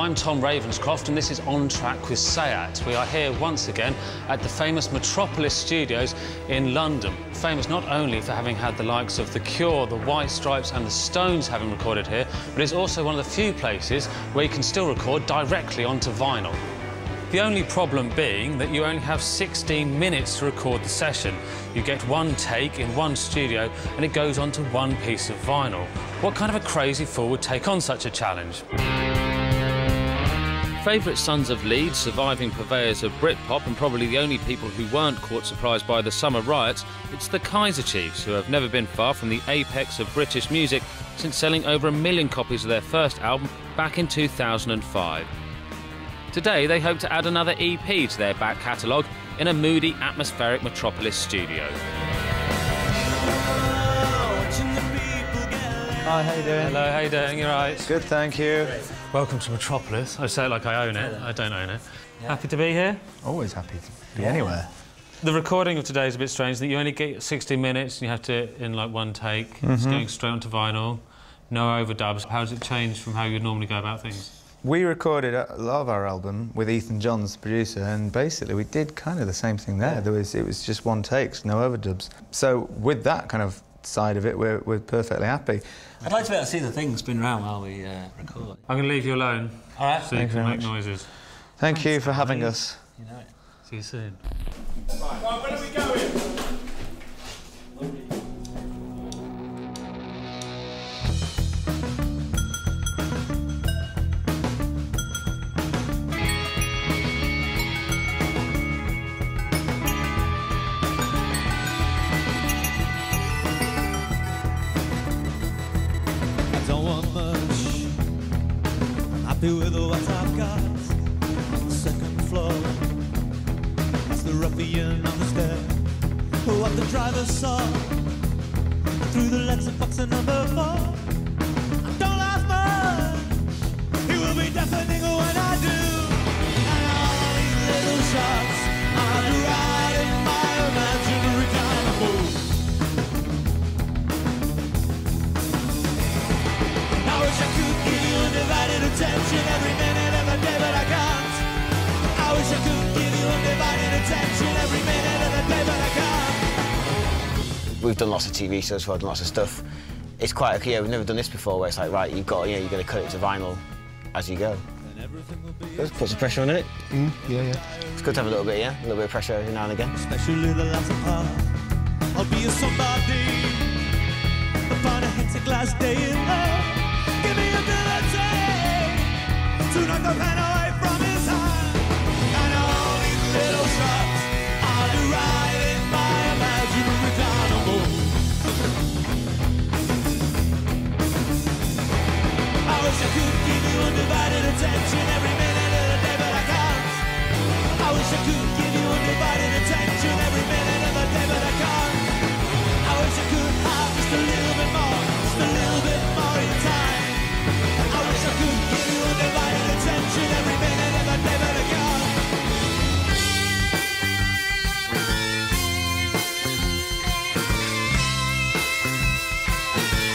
I'm Tom Ravenscroft and this is On Track with Sayat. We are here once again at the famous Metropolis Studios in London. Famous not only for having had the likes of The Cure, The White Stripes and The Stones having recorded here, but it's also one of the few places where you can still record directly onto vinyl. The only problem being that you only have 16 minutes to record the session. You get one take in one studio and it goes onto one piece of vinyl. What kind of a crazy fool would take on such a challenge? Favourite sons of Leeds, surviving purveyors of Britpop and probably the only people who weren't caught surprised by the summer riots, it's the Kaiser Chiefs, who have never been far from the apex of British music since selling over 1 million copies of their first album back in 2005. Today, they hope to add another EP to their back catalogue in a moody, atmospheric Metropolis studio. Hi, how you doing? Hello, how you doing? You all right? Good, thank you. Welcome to Metropolis. I say it like I own it. I don't own it. Yeah. Happy to be here? Always happy to be anywhere. The recording of today is a bit strange, that you only get 60 minutes and you have to, in like one take, it's going straight onto vinyl, no overdubs. How has it changed from how you'd normally go about things? We recorded a lot of our album with Ethan Johns, the producer, and basically we did kind of the same thing there. It was just one take, no overdubs. So with that kind of side of it, we're perfectly happy. I'd like to be able to see the thing spin around while we record. I'm going to leave you alone. All right. So you can make noises. Thank you for having us. You know it. See you soon. Right, well, when are we going? Happy with what I've got on the second floor. That's the ruffian on the stair, what the driver saw through the letterbox at number 4. I don't ask much, he will be deafening when I do. And all these little shots are to ride in my imaginary kind of mood. I wish I could give you undivided attention every minute of the day, but I can't. I wish I could give you undivided attention every minute of the day, but I can't. We've done lots of TV shows, we've done lots of stuff. It's quite, we've never done this before, where it's like, right, you've got to cut it to vinyl as you go. Let's put some pressure on it. Yeah. It's good to have a little bit, a little bit of pressure every now and again. Especially the latter part. I'll be a somebody upon a hit glass day in love. Give me ability to knock the pen away from his hand. And all these little shots are to ride in my imaginary kind of mood. I wish I could give you undivided attention every minute of the day, but I can't. I wish I could give you undivided attention every minute of the day, but I can't. I wish I could have just a little bit more, just a little bit more in time. I wish I could give you undivided attention every minute of the day, but I can't. I wish I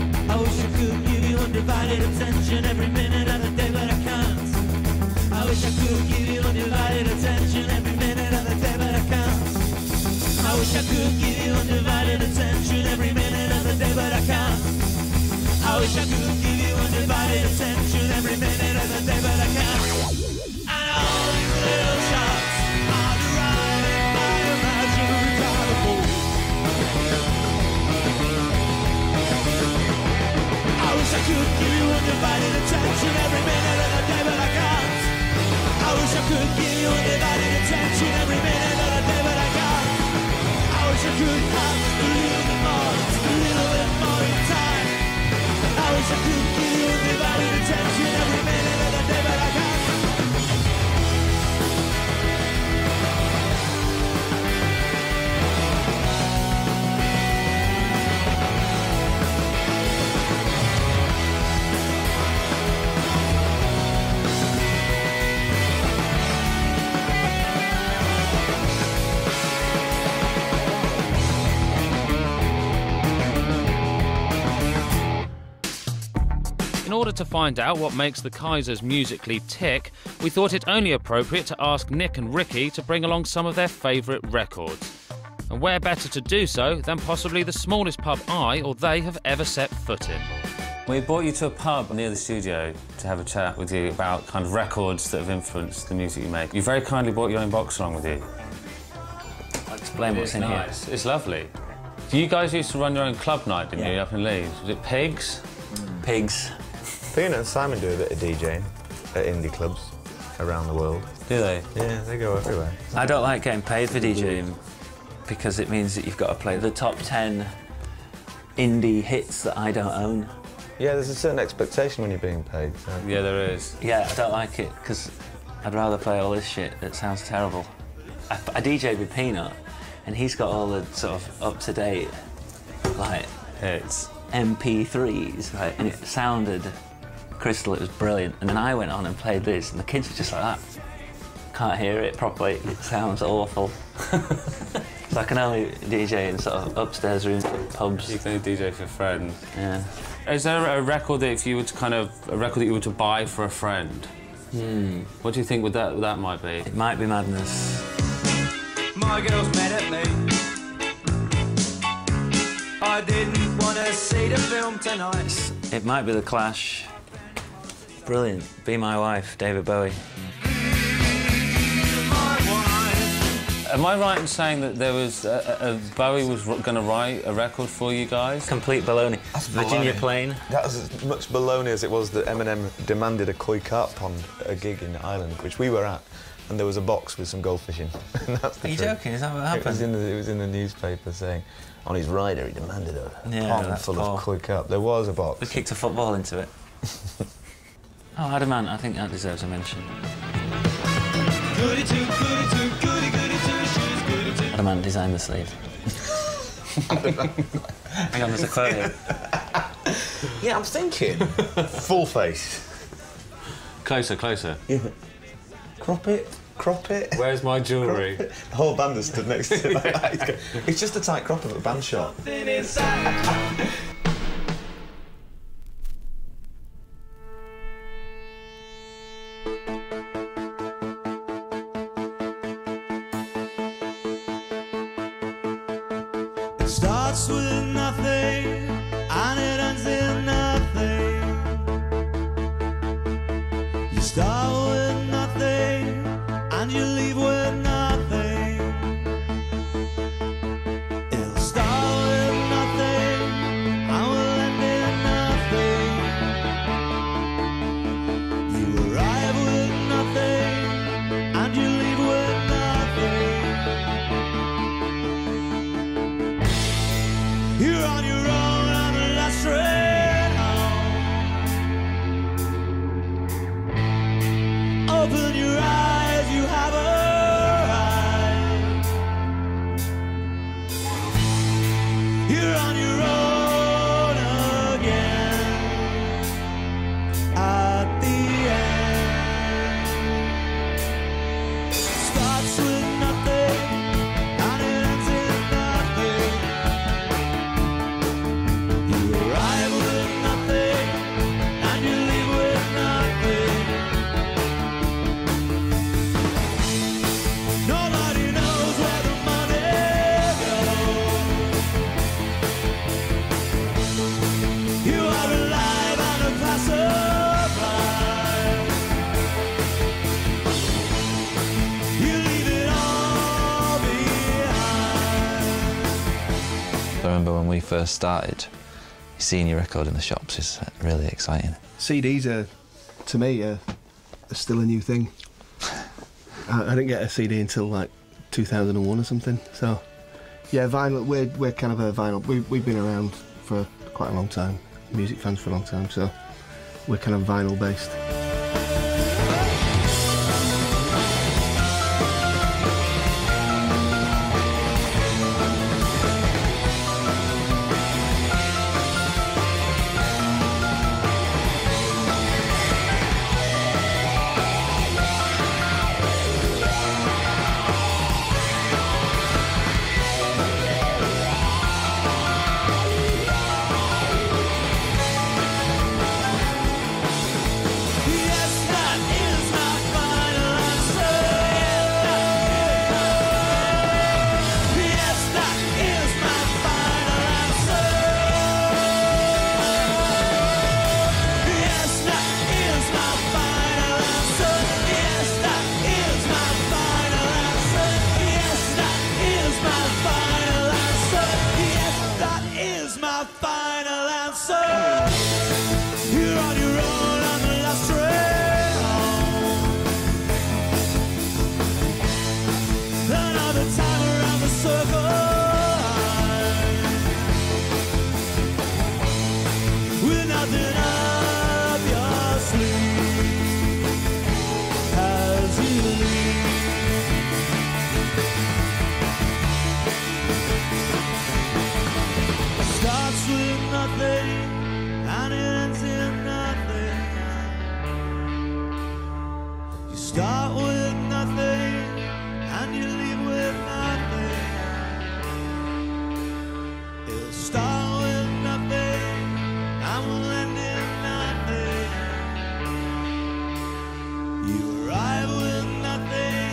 could give you undivided attention every minute of the day, but I can't. I wish I could give you undivided attention every minute of the day, but I can't. I wish I could give you undivided attention every minute of the day, but I can't. I wish I could give you undivided attention every minute of the day, but I can't. And all these little shots are to ride in my imaginary kind of mood. I wish I could give you undivided attention every minute of the day, but I can't. I wish I could give you undivided attention every minute of the day, but I can't. I wish I could have just a little bit more, just a little bit more in time. I wish I could give you undivided attention every minute of the day, but I can't. order to find out what makes the Kaisers musically tick, we thought it only appropriate to ask Nick and Ricky to bring along some of their favourite records. And where better to do so than possibly the smallest pub I or they have ever set foot in. We brought you to a pub near the studio to have a chat with you about kind of records that have influenced the music you make. You very kindly brought your own box along with you. I'll explain what's in here. It's lovely. You guys used to run your own club night, didn't you, up in Leeds? Was it Pigs? Pigs. Peanut and Simon do a bit of DJing at indie clubs around the world. Do they? Yeah, they go everywhere. I don't like getting paid for DJing because it means that you've got to play the top 10 indie hits that I don't own. Yeah, there's a certain expectation when you're being paid. So. Yeah, there is. Yeah, I don't like it because I'd rather play all this shit that sounds terrible. I DJ'd with Peanut and he's got all the sort of up-to-date, like, Hits. MP3s, right? And it sounded crystal, it was brilliant. And then I went on and played this and the kids were just like that. Can't hear it properly, it sounds awful. So I can only DJ in sort of upstairs rooms, pubs. You can only DJ for friends. Yeah. Is there a record that if you were to a record that you were to buy for a friend? What do you think that might be? It might be Madness. My girl's mad at me. I didn't want to see the film tonight. It might be The Clash. Brilliant. Be My Wife, David Bowie. Am I right in saying that there was Bowie was going to write a record for you guys? Complete baloney. That's Virginia baloney. Plain. That was as much baloney as it was that Eminem demanded a koi carp on a gig in Ireland, which we were at, and there was a box with some goldfish in. And that's the Are you truth. joking? Is that what It was, happened? it was in the newspaper saying, on his rider he demanded a pond that's full poor. of koi carp. There was a We box. kicked a football into it. Oh, Adamant, I think that deserves a mention. Goody two, goody two, goody goody two shoes, goody two. Adamant designed the sleeve. Hang on, there's a quote here. Yeah, I'm thinking. Full face. Closer, closer. Yeah. Crop it. Where's my jewellery? The whole band has stood next to it like that. It's just a tight crop of a band shot. It starts with nothing and it ends in nothing. You start with nothing and you leave with nothing. It'll start with nothing and will end in nothing. You arrive with nothing and you leave with nothing. You're on your own on the last train home. Open your eyes, you have arrived. You're on your own again at the end. Starts with nothing and it ends in nothing. You arrive with nothing and you leave with nothing. Nobody knows where the money goes. You are alive and a passerby. You leave it all behind. I remember when we first started, seeing your record in the shops is really exciting. CDs are, to me, are still a new thing. I didn't get a CD until like 2001 or something. So, yeah, vinyl. We're kind of a vinyl. We've been around for quite a long time, music fans for a long time. So, we're kind of vinyl based. closer. You're on your own on the last train home. Another time around the circle. With nothing up your sleeve as you leave. Starts with nothing and it ends in nothing. You start with nothing and you leave with nothing. It'll start with nothing and will end in nothing. You arrive with nothing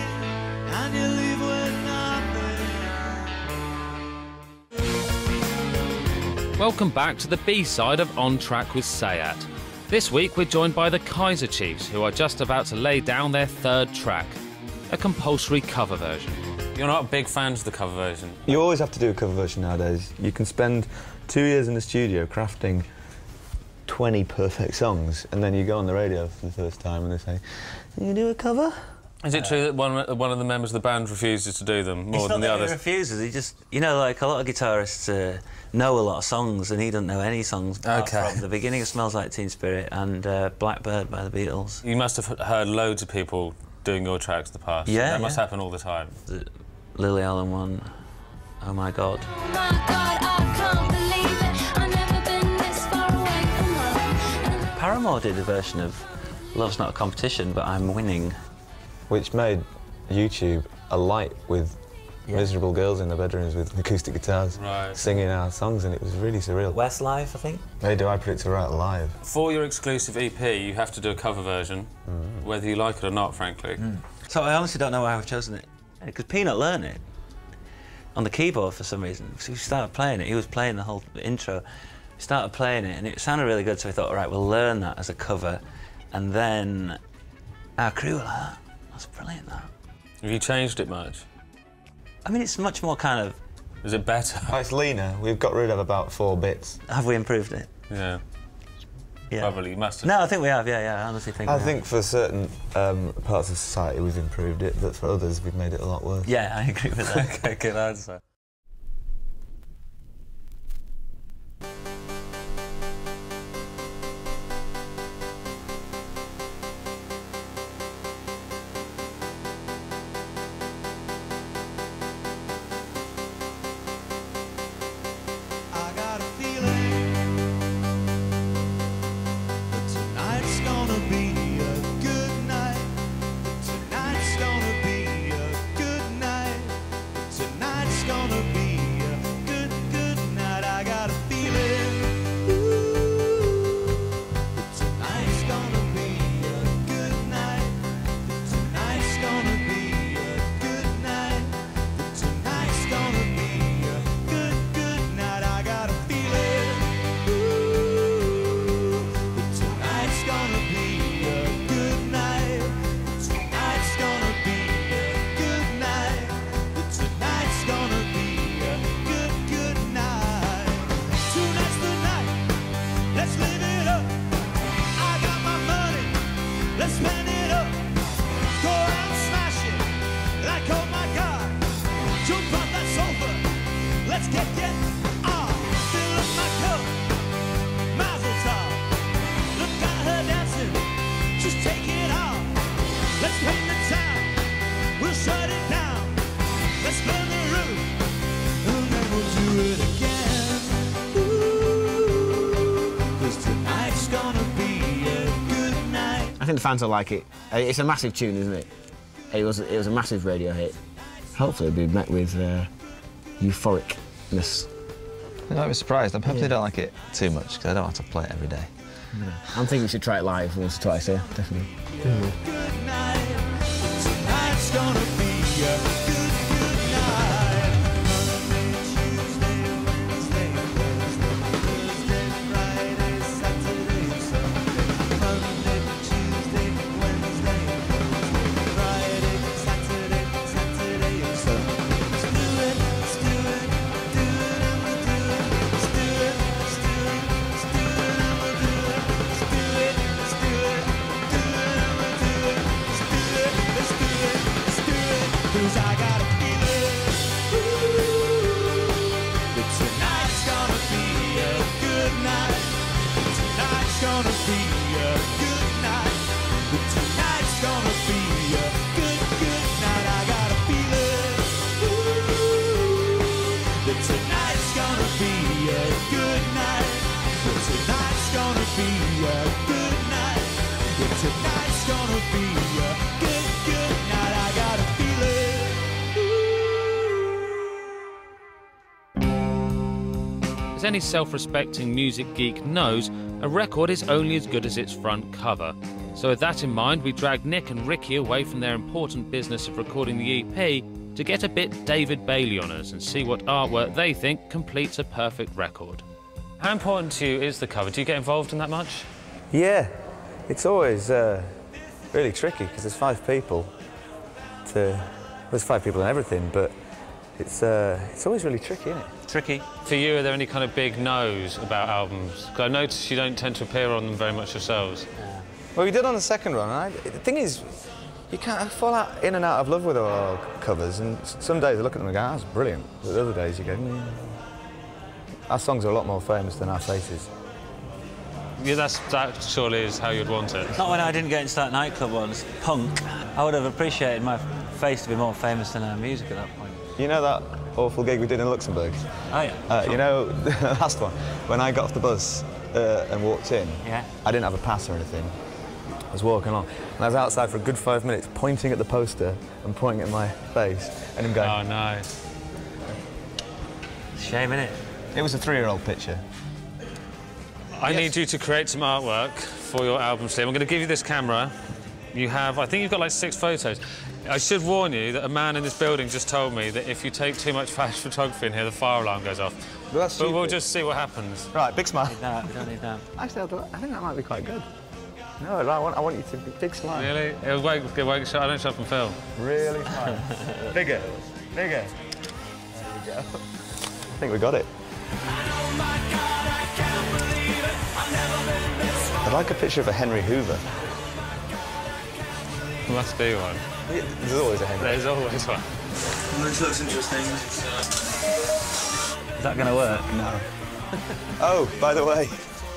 and you leave with nothing. Welcome back to the B-side of On Track with Sayat. This week we're joined by the Kaiser Chiefs, who are just about to lay down their third track, a compulsory cover version. You're not big fans of the cover version? You always have to do a cover version nowadays. You can spend 2 years in the studio crafting 20 perfect songs, and then you go on the radio for the first time and they say, "Can you do a cover?" Is it true that one of the members of the band refuses to do them more than the others? He refuses. He just, you know, like a lot of guitarists know a lot of songs, and he doesn't know any songs. Apart from the beginning of Smells Like Teen Spirit and Blackbird by the Beatles. You must have heard loads of people doing your tracks in the past. Yeah, that must happen all the time. The Lily Allen one. Oh my God. Oh my God, I can't believe it. I've never been this far away from home. Paramore did a version of Love's Not a Competition, but I'm Winning. Which made YouTube alight with miserable girls in their bedrooms with acoustic guitars singing our songs, and it was really surreal. Westlife, I think. Hey, do I put it to right live? For your exclusive EP, you have to do a cover version, whether you like it or not, frankly. So I honestly don't know why I've chosen it. Because Peanut learned it on the keyboard for some reason. So we started playing it. He was playing the whole intro. We started playing it, and it sounded really good, so we thought, all right, we'll learn that as a cover. And then our crew were like, that's brilliant, that. Have you changed it much? I mean, it's much more kind of... Is it better? Oh, it's leaner. We've got rid of about 4 bits. Have we improved it? Yeah. Yeah. Probably, you must have. No, I think we have, yeah, I honestly think I think for certain parts of society we've improved it, but for others we've made it a lot worse. Yeah, I agree with that. Okay, good answer. I got a feeling that tonight's gonna be a good night. Tonight's gonna be a good night. Tonight's gonna be a good, good night. I got a feeling that tonight's gonna be a good night. Tonight's gonna be a good night. Tonight's gonna be a good, good night. I got a feeling that tonight's gonna be a good night. Tonight's gonna be a good night. Tonight's gonna be a good, good night. Tonight's the night. Let's live it up. I got my money. Let's spend it up. Go out and smash it. Like, oh my God. Jump off that sofa. Let's get on. Fill up my cup. Mazel tov. Look at her dancing. Just take it off. Let's paint the town. We'll shut it down. Let's burn the roof. And then we'll do it again. Ooh, 'cause tonight's gonna be a good night. I think the fans will like it. It's a massive tune, isn't it? It was a massive radio hit. Hopefully it'll be met with euphoricness. I was surprised. I hopefully don't like it too much, because I don't have to play it every day. I'm thinking we should try it live once or twice, yeah, definitely. Good night. Tonight's gonna be a good, good night. Monday, Tuesday, Wednesday, Thursday, Friday, Saturday, Sunday. Monday, Tuesday, Wednesday, Thursday, Friday, Saturday, and Sunday. Let's do it, let's do it, do it, and we'll do it. Let's do it, let's do it, let's do it. gonna be a good night. Yeah, tonight's gonna be a good night. Yeah, tonight's gonna be a good night. I got a feeling. As any self-respecting music geek knows, a record is only as good as its front cover. So with that in mind, we dragged Nick and Ricky away from their important business of recording the EP to get a bit David Bailey on us and see what artwork they think completes a perfect record. How important to you is the cover? Do you get involved in that much? Yeah, it's always really tricky because there's 5 people. There's 5 people in everything, but it's always really tricky, isn't it? Tricky. For you, are there any kind of big no's about albums? 'Cause I notice you don't tend to appear on them very much yourselves. Well, we did on the second run, and the thing is, you can't fall in and out of love with our covers, and some days I look at them and go, that's brilliant, but the other days you go, Our songs are a lot more famous than our faces. Yeah, that surely is how you'd want it. Not when I didn't get into that nightclub once, punk. I would have appreciated my face to be more famous than our music at that point. You know that awful gig we did in Luxembourg? Oh, yeah. You know, the last one, when I got off the bus and walked in, yeah. I didn't have a pass or anything. I was walking along, and I was outside for a good 5 minutes, pointing at the poster and pointing at my face, and him going... Oh, no. Shame, innit? It was a 3-year-old picture. I need you to create some artwork for your album, Steve. I'm going to give you this camera. You have, I think you've got like 6 photos. I should warn you that a man in this building just told me that if you take too much flash photography in here, the fire alarm goes off. Well, but we'll just see what happens. Right, big smile. We don't need that. Actually, I think that might be quite good. No, I want you to be big smile. Really? It'll wake shut. I don't shut up and film. Really smile. Bigger. There you go. I think we got it. I'd like a picture of a Henry Hoover. Must be one. Yeah, there's always a Henry. There's always one. This looks interesting. Is that going to work? No. Oh, by the way,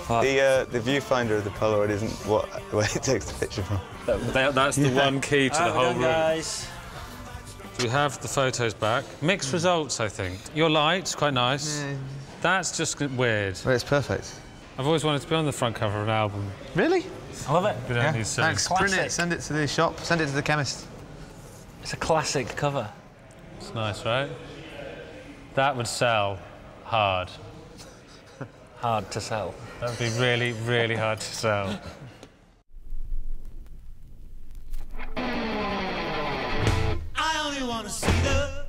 what? the viewfinder of the Polaroid isn't where it takes the picture from. That's the one key to the whole room. Guys. We have the photos back. Mixed results, I think. Your light's quite nice. Yeah. That's just weird. Well, it's perfect. I've always wanted to be on the front cover of an album. Really? I love it. We don't need to. Thanks. Print it, send it to the shop, send it to the chemist. It's a classic cover. It's nice, right? That would sell hard. Hard to sell. That would be really, really hard to sell. I only want to see the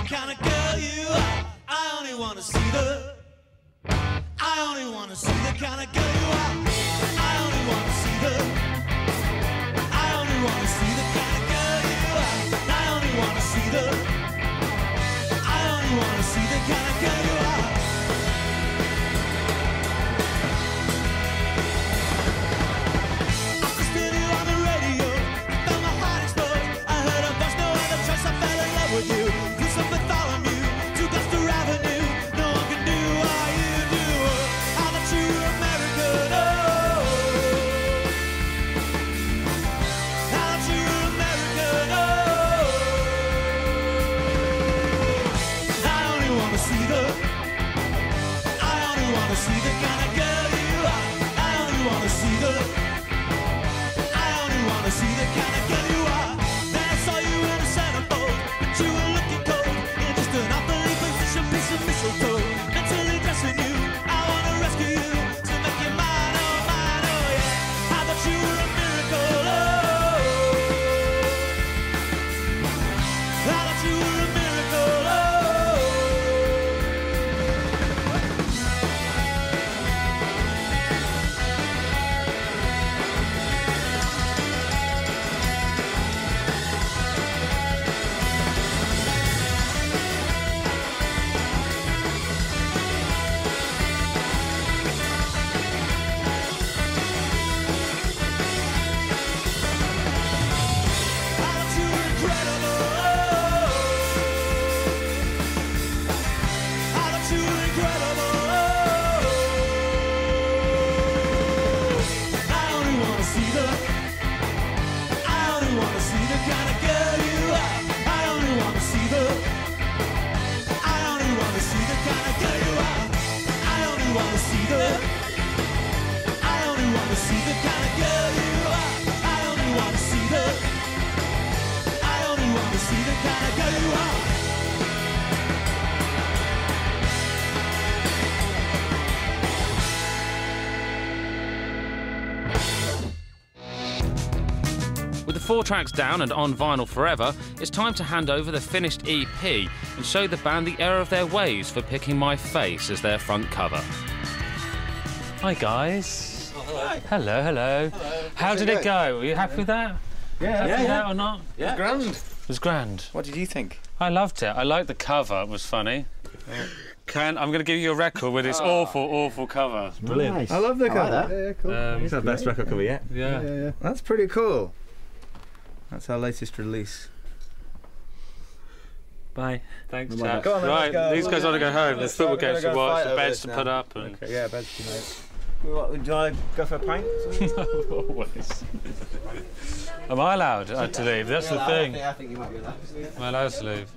kind of girl you are. I only want to see the kind of girl you are. I only want to see the kind of girl you are. I only want to see the kind of girl you are. I just heard you on the radio, felt my heart explode. I heard a voice, no other choice, I fell in love with you. You're some Bartholomew, to Gloucester Avenue. No one can do what you do. I thought you were American, oh. I thought you were American, oh. I only want to see the kind of girl you are. I only want to see the kind of girl you are. Then I saw you in a centerfold, but you were looking cold in just an awfully position piece of mistletoe. Mentally dressing you, I want to rescue you to make you mine, oh yeah. I thought you were a miracle, oh. I thought you were a miracle, oh. the. I only want to see the kind of girl you are. I only want to see the. I only want to see the kind of girl you are. With the 4 tracks down and on vinyl forever, it's time to hand over the finished EP and show the band the error of their ways for picking my face as their front cover. Hi guys. Oh, hello. Hello, hello. How did it go? Were you happy with that? Yeah, Happy with that or not? Yeah. grand. It was grand. What did you think? I loved it. I liked the cover. It was funny. I'm going to give you a record with this awful, awful cover. Brilliant. Nice. I love the cover. Like that. Yeah, cool. It's our best record cover yet. Yeah. That's pretty cool. That's our latest release. Bye. Thanks, Bye-bye. chap. Go on then, Right, let's go. these guys want to go home. There's football We're gonna games to go watch, fight the over beds this to now. put up. And... Okay, yeah, bed's tonight. Do you want to go for a pint? Always. Am I allowed to leave? That's the thing. I think you might be allowed. Am I allowed to leave?